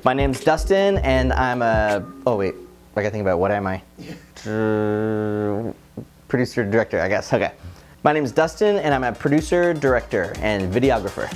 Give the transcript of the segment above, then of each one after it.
My name's Dustin, and I'm a, oh wait, I gotta think about what am I? Producer, director, I guess, okay. My name's Dustin, and I'm a producer, director, and videographer.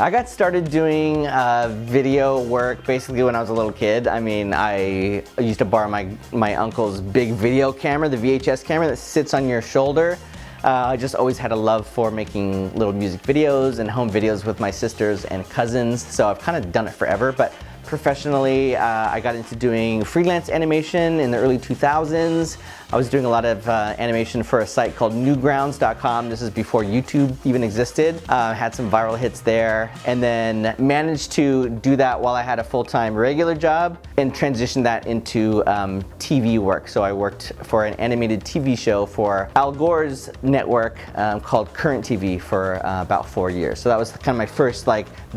I got started doing video work basically when I was a little kid. I mean, I used to borrow my uncle's big video camera, the VHS camera that sits on your shoulder. I just always had a love for making little music videos and home videos with my sisters and cousins, so I've kind of done it forever. But professionally, I got into doing freelance animation in the early 2000s. I was doing a lot of animation for a site called newgrounds.com. This is before YouTube even existed. Had some viral hits there, and then managed to do that while I had a full-time regular job and transitioned that into TV work. So I worked for an animated TV show for Al Gore's network called Current TV for about 4 years. So that was kind of my first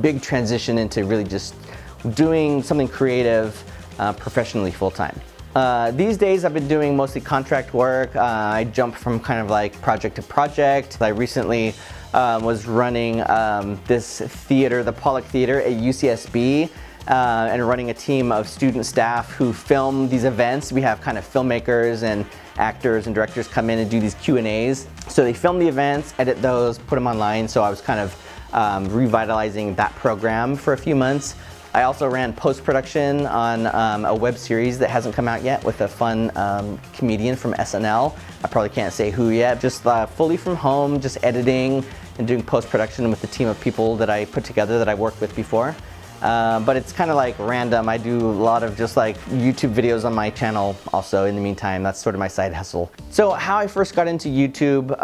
big transition into really just doing something creative professionally full-time. These days I've been doing mostly contract work. I jump from kind of project to project. I recently was running this theater, the Pollock Theater at UCSB, and running a team of student staff who film these events. We have kind of filmmakers and actors and directors come in and do these Q&As. So they film the events, edit those, put them online. So I was kind of revitalizing that program for a few months. I also ran post-production on a web series that hasn't come out yet with a fun comedian from SNL. I probably can't say who yet. Just fully from home, just editing and doing post-production with the team of people that I put together that I worked with before. But it's kind of random. I do a lot of just YouTube videos on my channel also in the meantime. That's sort of my side hustle. So how I first got into YouTube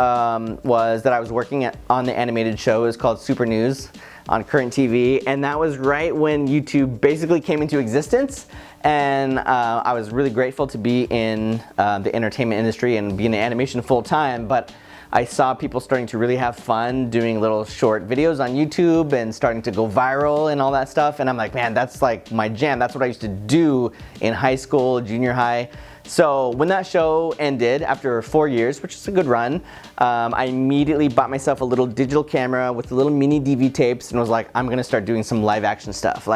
was that I was working on the animated show. It was called Super News on Current TV, and that was right when YouTube basically came into existence. And I was really grateful to be in the entertainment industry and be in animation full time, but I saw people starting to really have fun doing little short videos on YouTube and starting to go viral and all that stuff. And I'm like, man, that's my jam. That's what I used to do in high school, junior high. So when that show ended after 4 years, which is a good run, I immediately bought myself a little digital camera with little mini DV tapes and was like, I'm gonna start doing some live action stuff,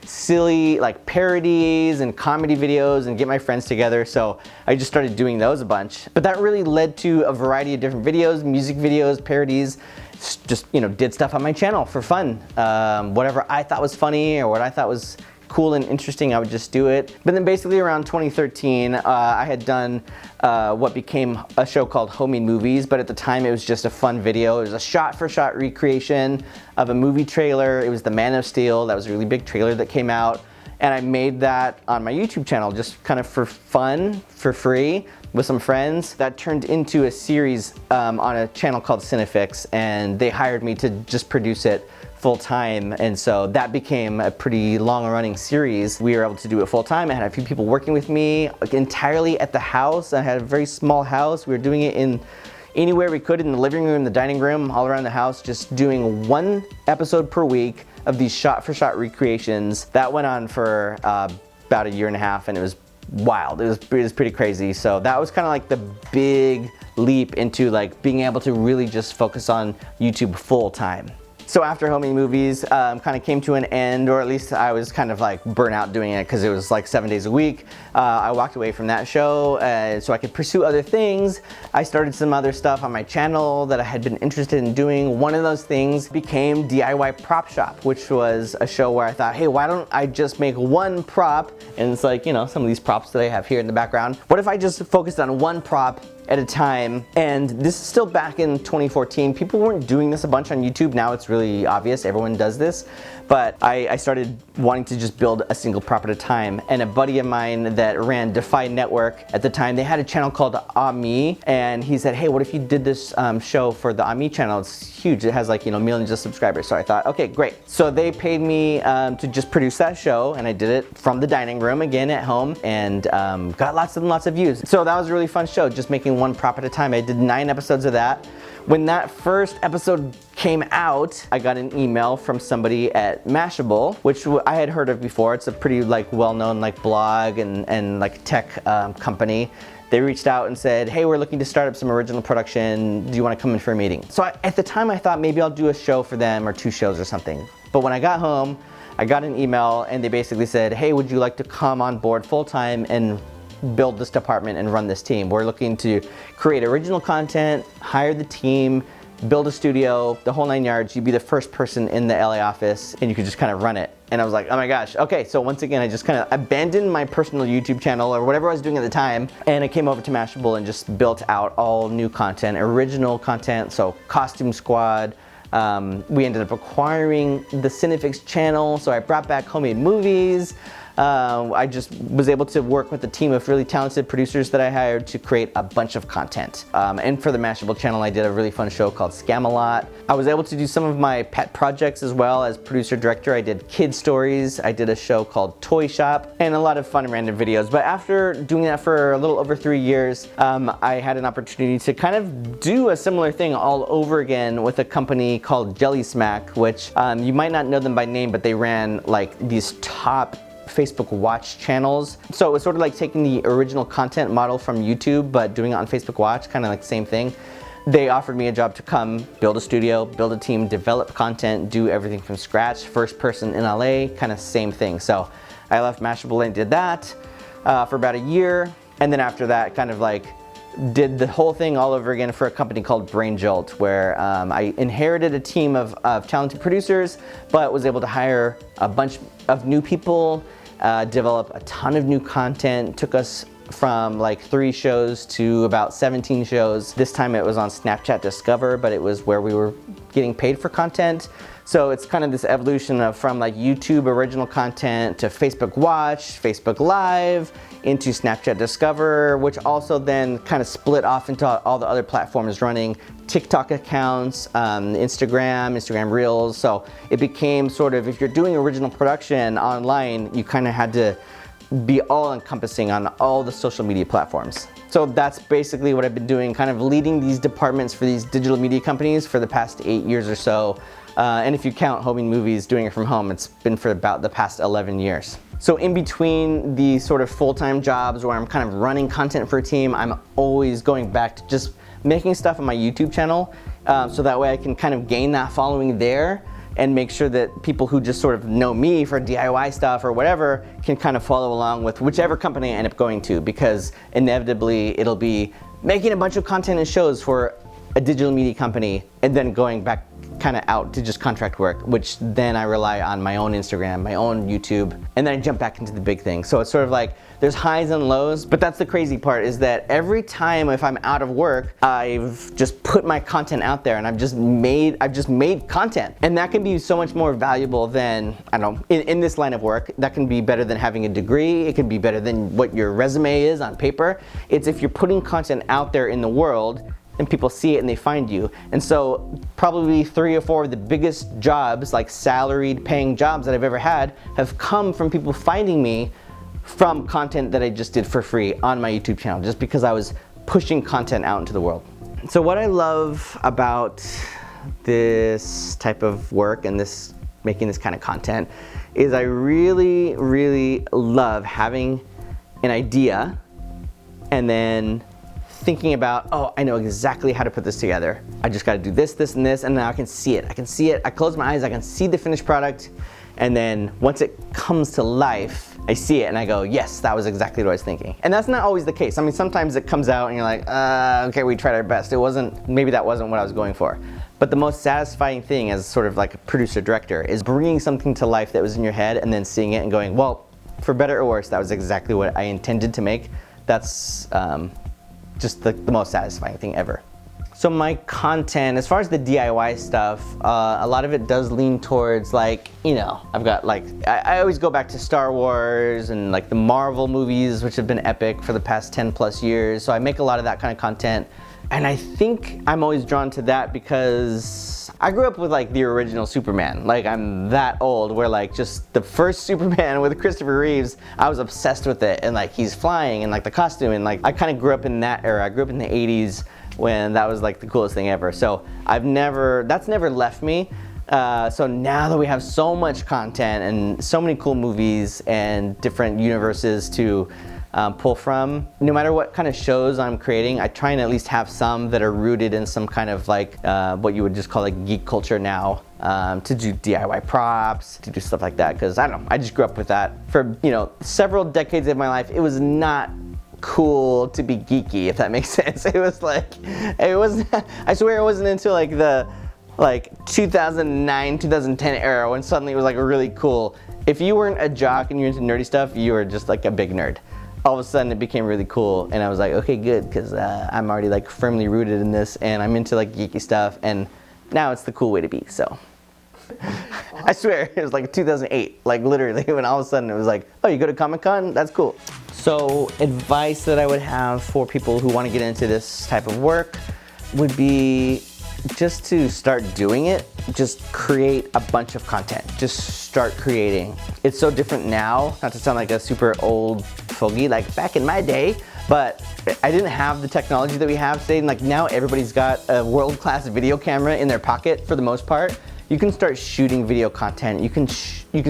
silly parodies and comedy videos, and get my friends together. So I just started doing those a bunch. But that really led to a variety of different videos, music videos, parodies. Just did stuff on my channel for fun. Whatever I thought was funny or what I thought was cool and interesting, I would just do it. But then basically around 2013, I had done what became a show called Homemade Movies, but at the time it was just a fun video. It was a shot-for-shot recreation of a movie trailer. It was The Man of Steel. That was a really big trailer that came out. And I made that on my YouTube channel just kind of for fun, for free, with some friends. That turned into a series on a channel called Cinefix, and they hired me to just produce it full time, and so that became a pretty long running series. We were able to do it full time. I had a few people working with me entirely at the house. I had a very small house. We were doing it in anywhere we could, in the living room, the dining room, all around the house, just doing one episode per week of these shot-for-shot recreations. That went on for about a year and a half, and it was wild. It was pretty crazy. So that was kind of the big leap into being able to really just focus on YouTube full time. So after Homemade Movies kind of came to an end, or at least I was kind of burnt out doing it because it was 7 days a week. I walked away from that show so I could pursue other things. I started some other stuff on my channel that I had been interested in doing. One of those things became DIY Prop Shop, which was a show where I thought, hey, why don't I just make one prop? And it's some of these props that I have here in the background. What if I just focused on one prop at a time? And this is still back in 2014. People weren't doing this a bunch on YouTube. Now it's really obvious, everyone does this. But I started wanting to just build a single prop at a time. And a buddy of mine that ran Defy Network at the time, they had a channel called Ami, and he said, hey, what if you did this show for the Ami channel? It's huge. It has like, millions of subscribers. So I thought, okay, great. So they paid me to just produce that show, and I did it from the dining room again at home, and got lots and lots of views. So that was a really fun show, just making one prop at a time. I did 9 episodes of that. When that first episode came out, I got an email from somebody at Mashable, which I had heard of before. It's a pretty well-known blog and tech company. They reached out and said, hey, we're looking to start up some original production. Do you want to come in for a meeting? So at the time I thought maybe I'll do a show for them or 2 shows or something. But when I got home, I got an email and they basically said, hey, would you like to come on board full-time and build this department and run this team? We're looking to create original content, hire the team, build a studio, the whole 9 yards. You'd be the first person in the LA office and you could just kind of run it. And I was like, oh my gosh, okay. So once again, I just kind of abandoned my personal YouTube channel or whatever I was doing at the time, and I came over to Mashable and just built out all new content, original content, so Costume Squad. We ended up acquiring the Cinefix channel, so I brought back homemade movies. I just was able to work with a team of really talented producers that I hired to create a bunch of content. And for the Mashable channel, I did a really fun show called Scam-A-Lot. I was able to do some of my pet projects as well as producer-director. I did kid stories, I did a show called Toy Shop, and a lot of fun and random videos. But after doing that for a little over 3 years, I had an opportunity to kind of do a similar thing all over again with a company called Jelly Smack, which you might not know them by name, but they ran these top Facebook Watch channels. So it was sort of like taking the original content model from YouTube, but doing it on Facebook Watch, kind of like the same thing. They offered me a job to come build a studio, build a team, develop content, do everything from scratch, first person in LA, kind of same thing. So I left Mashable and did that for about a year. And then after that, kind of did the whole thing all over again for a company called Brain Jolt, where I inherited a team of talented producers, but was able to hire a bunch of new people, develop a ton of new content. Took us from 3 shows to about 17 shows. This time it was on Snapchat Discover, but it was where we were getting paid for content. So it's kind of this evolution of from YouTube original content to Facebook Watch, Facebook Live, into Snapchat Discover, which also then kind of split off into all the other platforms running TikTok accounts, Instagram Reels. So it became sort of, if you're doing original production online, you kind of had to be all encompassing on all the social media platforms. So that's basically what I've been doing, kind of leading these departments for these digital media companies for the past 8 years or so. And if you count Homing Movies doing it from home, it's been for about the past 11 years. So in between the sort of full-time jobs where I'm kind of running content for a team, I'm always going back to just making stuff on my YouTube channel, so that way I can kind of gain that following there and make sure that people who just sort of know me for DIY stuff or whatever can kind of follow along with whichever company I end up going to, because inevitably it'll be making a bunch of content and shows for a digital media company and then going back kind of out to just contract work, which then I rely on my own Instagram, my own YouTube, and then I jump back into the big thing. So it's sort of there's highs and lows, but that's the crazy part, is that every time if I'm out of work, I've just put my content out there and I've just made content. And that can be so much more valuable than, I don't know, in this line of work, that can be better than having a degree. It can be better than what your resume is on paper. It's if you're putting content out there in the world and people see it and they find you. And so probably 3 or 4 of the biggest jobs, salaried paying jobs that I've ever had, have come from people finding me from content that I just did for free on my YouTube channel, just because I was pushing content out into the world. So what I love about this type of work and making this kind of content is I really, really love having an idea and then thinking about, oh, I know exactly how to put this together. I just gotta do this, this, and this, and now I can see it. I close my eyes, I can see the finished product, and then once it comes to life, I see it and I go, yes, that was exactly what I was thinking. And that's not always the case. I mean, sometimes it comes out and you're like, okay, we tried our best. Maybe that wasn't what I was going for. But the most satisfying thing as sort of like a producer-director is bringing something to life that was in your head and then seeing it and going, well, for better or worse, that was exactly what I intended to make. That's just the most satisfying thing ever. So my content, as far as the DIY stuff, a lot of it does lean towards like, you know, I've got like, I always go back to Star Wars and like the Marvel movies, which have been epic for the past 10 plus years. So I make a lot of that kind of content. And I think I'm always drawn to that because I grew up with like the original Superman. Like I'm that old where like just the first Superman with Christopher Reeves, I was obsessed with it. And like he's flying and like the costume and like I kind of grew up in that era. I grew up in the 80s. When that was like the coolest thing ever. So that's never left me. So now that we have so much content and so many cool movies and different universes to pull from, no matter what kind of shows I'm creating, I try and at least have some that are rooted in some kind of like what you would just call like geek culture now, to do DIY props, to do stuff like that. Cause I don't know, I just grew up with that for, you know, several decades of my life. It was not cool to be geeky, if that makes sense. It was like, I swear it wasn't until like the 2009, 2010 era when suddenly it was like really cool. If you weren't a jock and you're into nerdy stuff, you were just like a big nerd. All of a sudden it became really cool and I was like, okay, good, because I'm already like firmly rooted in this and I'm into like geeky stuff and now it's the cool way to be, so. I swear, it was like 2008, like literally, when all of a sudden it was like, oh, you go to Comic-Con? That's cool. So advice that I would have for people who want to get into this type of work would be just to start doing it. Just create a bunch of content. Just start creating. It's so different now, not to sound like a super old fogey, like back in my day, but I didn't have the technology that we have today. And like now everybody's got a world-class video camera in their pocket for the most part. You can start shooting video content. You can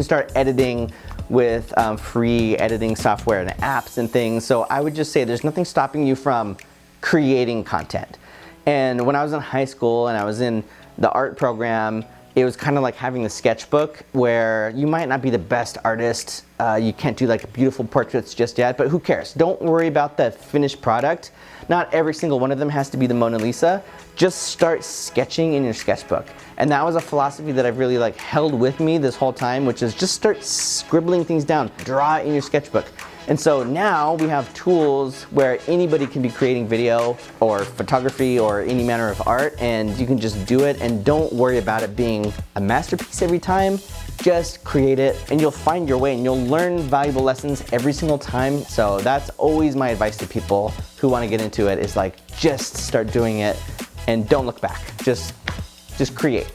start editing with free editing software and apps and things. So I would just say there's nothing stopping you from creating content. And when I was in high school and I was in the art program, it was kind of like having the sketchbook where you might not be the best artist. You can't do like beautiful portraits just yet, but who cares? Don't worry about the finished product. Not every single one of them has to be the Mona Lisa. Just start sketching in your sketchbook. And that was a philosophy that I've really like held with me this whole time, which is just start scribbling things down, draw in your sketchbook. And so now we have tools where anybody can be creating video or photography or any manner of art, and you can just do it and don't worry about it being a masterpiece every time. Just create it and you'll find your way and you'll learn valuable lessons every single time. So that's always my advice to people who want to get into it, is like just start doing it and don't look back. Just create.